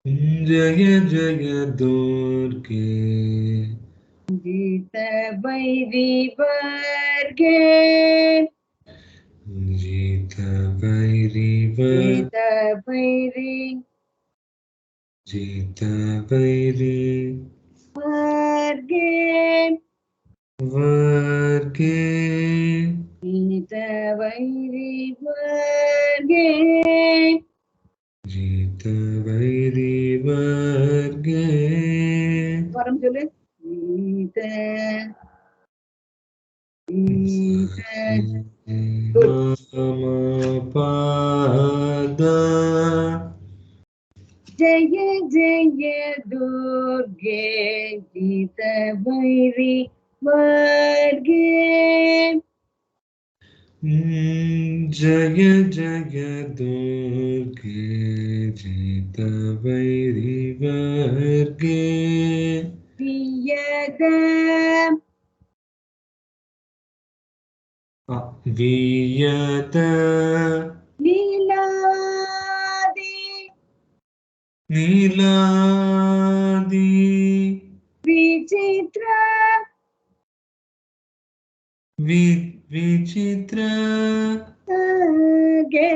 जय जय दुर्गे जीत वैरी वर्गे जीत वैरी जीत वैरी जीत वैरी वर्गे वर्गे जीत वैरी वर्गे जीत वैरी वर्गे वरम चले जीत जीत पाद जय जय दुर्गे जीत वैरी वर्गे जय जय दुर्गे जीत वैरी वर्गे वियद वियत लीलादि नीलादि विचित्र विचित्र गे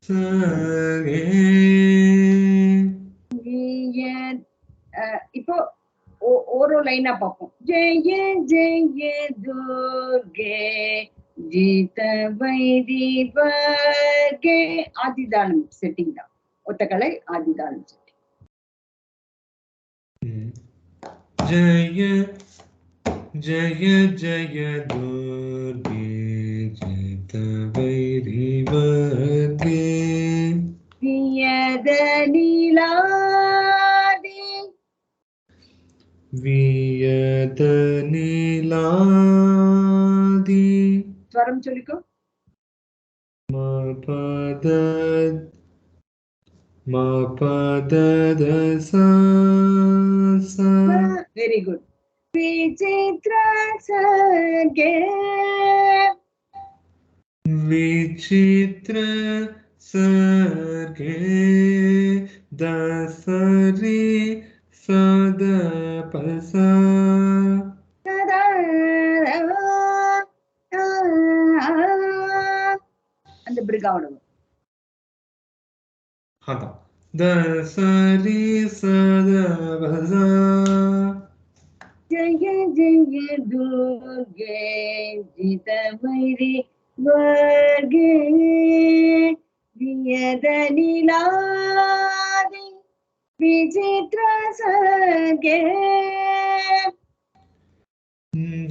सगे இப்போ ஒரு லைனா பார்ப்போம். ஜெய ஜெய துர்கே ஜீத வைரி வர்கே ஆதிதாளம் செட்டிங் தான். ஒத்தக்கலை ஆதிதாளம் செட்டிங். जय जय जय दुर्गे जीत वैरी वर्गे वियद नीलादि वियत नीलादि स्वरम சொல்லிக்கோ. ma pada sa sa very good. विचित्र सगे विचित्र सर्गे दसरी सदपसा அந்த பிரிகாவணும். हाँ दसरी सदपसा जय जय दुर्गे जीत वैरी वर्गे वियद नीलादि विचित्र सर्गे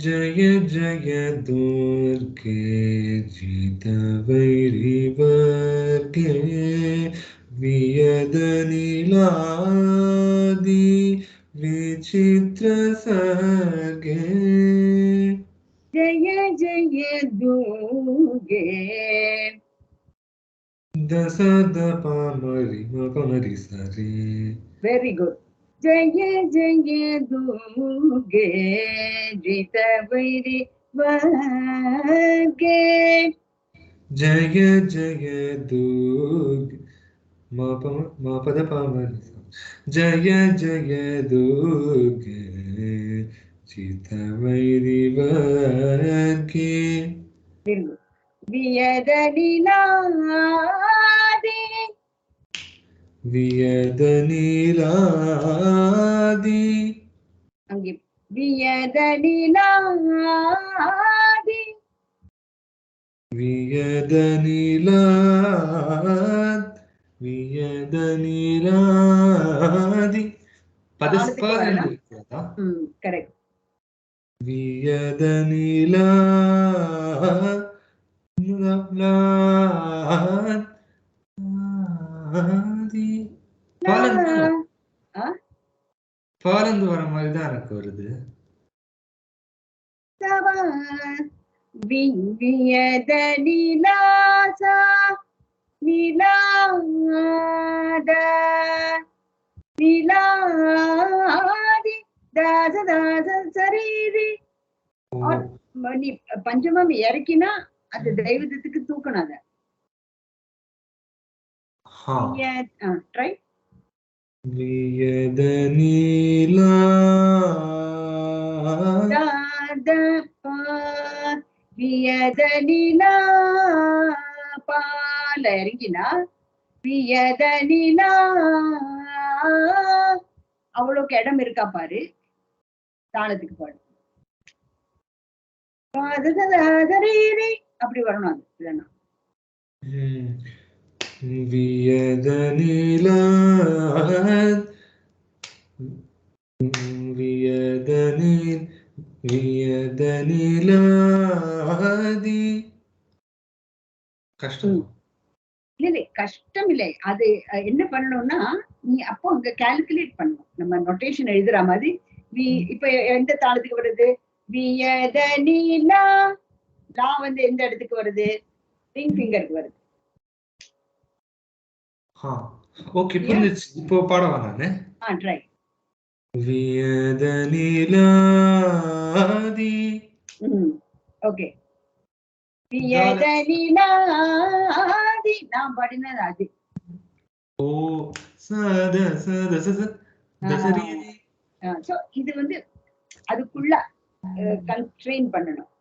जय जय दुर्गे जीत वैरी वर्गे वियद नीलादि विचित्र सर्गे जय जय दुर्गे दस पमरी सरे वेरी गुड. जय जय दुर्गे जीत वैरी वर्गे जय जय दुर्गे मा पद पमरी जय जय दुर्गे जीत वैरी वर्गे वियद नीलादि वियद नीलादि अंगे वियद नीलादि वियद नीलादि करेक्ट. वियद नीलादि பாலந்து வர மாதிரி தான் எனக்கு வருது. வியத நீலாசா நீலாத நீலாதி தாத தாத சரீரி. நீ பஞ்சமம் இறக்கினா அந்த தெய்வத்துக்கு தூக்கணும். அத Ha. Try. Viyadanila. Da da pa. Viyadanila பால இறங்கினா வியதனிலா அவ்வளவுக்கு இடம் இருக்கா பாரு தாளத்துக்கு பாடு அப்படி வரணும் அது இல்லைன்னா வியதனிலா வியதனிலாதி கஷ்டம் இல்லை கஷ்டம் இல்லை அது என்ன பண்ணணும்னா நீ அப்போ அங்க கால்குலேட் பண்ணணும் நம்ம நொட்டேஷன் எழுதுற மாதிரி இப்ப எந்த தாளத்துக்கு வருது வியதனிலா லா வந்து எந்த இடத்துக்கு வருது ரிங் ஃபிங்கருக்கு வருது ஓகே புரிஞ்சிச்சு இப்போ பாடவா நானு ட்ரை வியதனிலாதி ஓகே வியதனிலாதி நான் பாடினது அது ஓ சத சத சத தசரி சோ இது வந்து அதுக்குள்ள கன்ஸ்ட்ரெயின் பண்ணணும்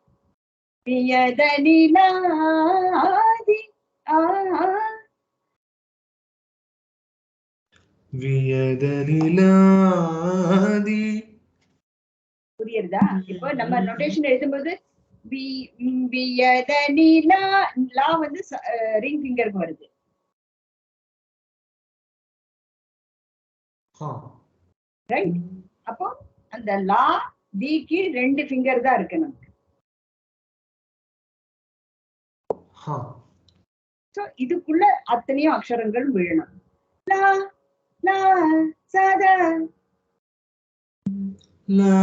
வியதனிலாதி வியதனிலாதி புரியுறதா இப்போ நம்ம நோட்டேஷன் எழுதும்போது வியதனிலா லா வந்து ரிங் ஃபிங்கருக்கு வருது ரைட் அப்போ அந்த லா டிக்கு 2 ஃபிங்கர் தான் இருக்கு நமக்கு சோ இதுக்குள்ள அத்தனையும் அக்ஷரங்கள் விழணும் லா லா சத லா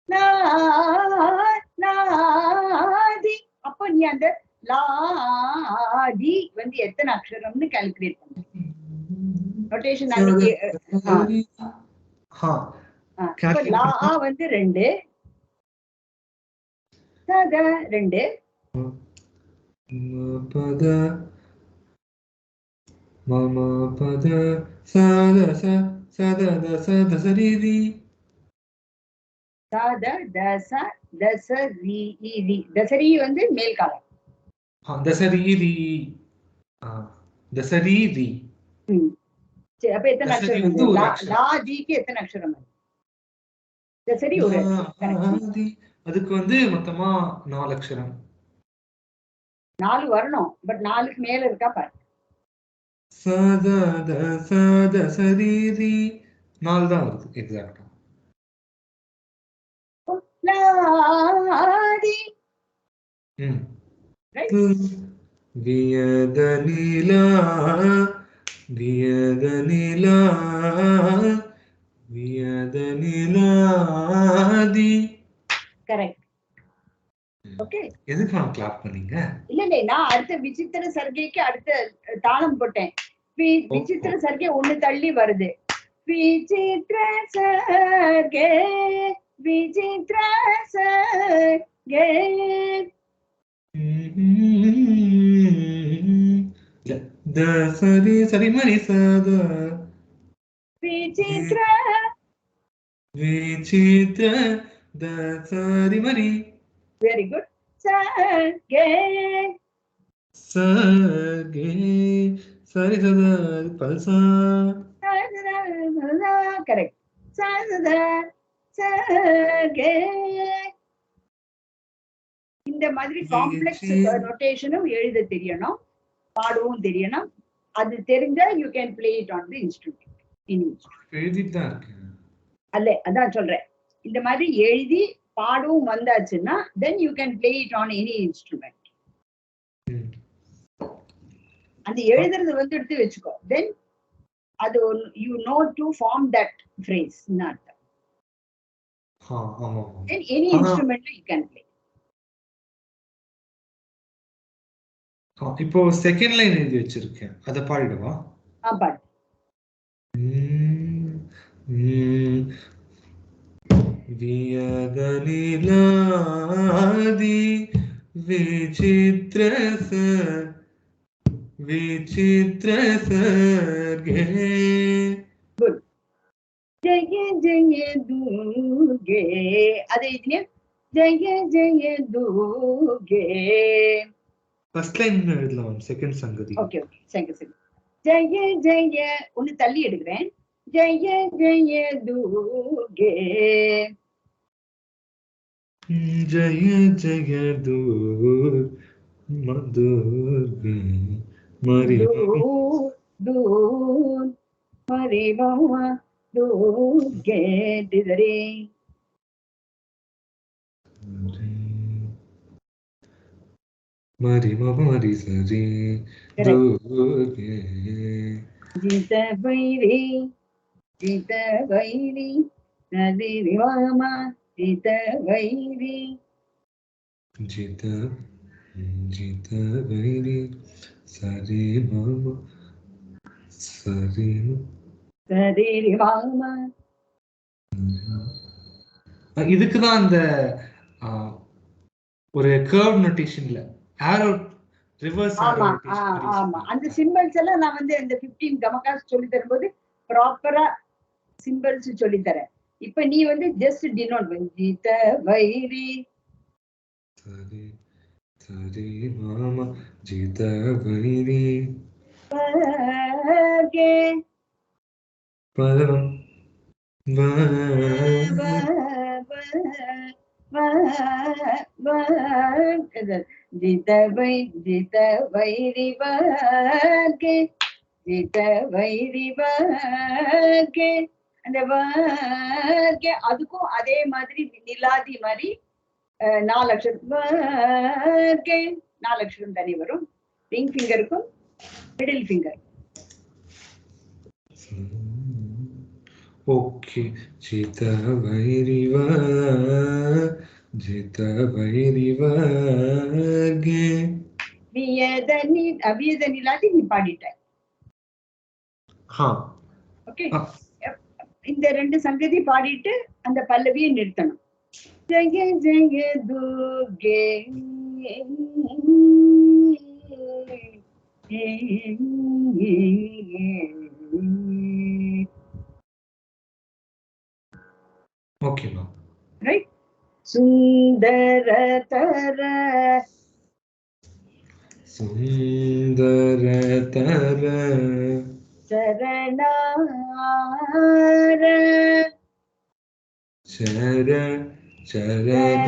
லா லாதி அப்போ நீ அந்த லாதி வந்து எத்தனை அக்ஷரம்னு கால்குலேட் பண்ணு நோட்டேஷன் அன்னைக்கு லா வந்து 2 சத 2 பத மம பத சத சத சத சரிதி சத தச தசரி தசரி வந்து மேல் காலம் தசரீதி தசரீதி சரி அப்ப எத்தனை அக்ஷரம் லாதிக்கு எத்தனை அக்ஷரம் தசரி ஒரு அதுக்கு வந்து மொத்தமா 4 அக்ஷரம் 4 வரணும் பட் 4க்கு மேல இருக்கா பாரு சத சத சரிதி 4 தான் வருது எக்ஸாக்ட்டா லாதி வியதனிலா வியதனிலா வியதனிலாதி கரெக்ட் ஓகே எதுக்கு நான் கிளாப் பண்ணீங்க இல்ல நான் அடுத்த விசித்திர சர்க்கைக்கு அடுத்த தாளம் போட்டேன் விசித்திர சர்க்கை ஒண்ணு தள்ளி வருது விசித்திர சர்க்கே விசித்திர சர்க்கே சரி சரி மணி சத விசித்திர விசித்திர சரி மணி வெரி குட் சர்க்கே சர்க்கே சரி சத பல்சா கரெக்ட் சத சர்க்கே இந்த மாதிரி காம்ப்ளெக்ஸ் நோட்டேஷனும் எழுத தெரியணும் பாடவும் தெரியணும் அது தெரிஞ்சா you can play it on the instrument அல்ல அதான் சொல்றேன் இந்த மாதிரி எழுதி பாடவும் வந்தாச்சுன்னா then you can play it on any instrument அந்த எழுதுறது வந்து எடுத்து வச்சுக்கோ then அது you know to form that phrase not then any instrument you can play இப்போ செகண்ட் லைன் எழுதி வச்சிருக்கேன் அத பாடிடுவா பாடு வியதனிலாதி விசித்ர विचित्र सर्गे Good. जय जय दुर्गे अदे इदने जय जय दुर्गे फर्स्ट लाइन எழுதலாம் செகண்ட் சங்கதி okay okay second Jaya Jaya ஒன்னு தள்ளி எடுக்கிறேன் ஜெய ஜெய துர்கே जय जय दूर मधुर्गे मरि दूर मरि बाबा दुर्गे दिदरे मरि मरि सरी दुर्गे जित भैरी नदी मामा जित भैरी जित जित भैरी सरी मामा सरी मामा இதுக்கு தான் அந்த ஒரு கர்வ் நோட்டேஷன்ல ஆரோ ரிவர்ஸ் ஆரோ நோட்டேஷன் ஆமா அந்த சிம்பல்ஸ் எல்லாம் நான் வந்து அந்த 15 கமகாஸ் சொல்லி தரும்போது ப்ராப்பரா சிம்பல்ஸ் சொல்லி தரேன் இப்ப நீ வந்து ஜஸ்ட் டினோட் ஜித வைரி சரி சரி மாமா ஜித வைரி பகே பதம் जित वैरी वाके जित वैरी वाके அந்த வாக்கே அதுக்கும் அதே மாதிரி நிலாதி மாதிரி 4 அக்ஷரம் வாக்கே 4 அக்ஷரம் தனி வரும் ரிங் ஃபிங்கருக்கும் மிடில் ஃபிங்கர் ओके जित वैरिवा जित वैरिवागे वियदनी अवियदनी लाती நீ பாடிட்ட हां ஓகே இந்த ரெண்டு சங்கதி பாடிட்டு அந்த பல்லவியை நிறுத்தணும் ஜெய ஜெய துர்கே ओके मा राइट सुंदरतर चरणार चरणार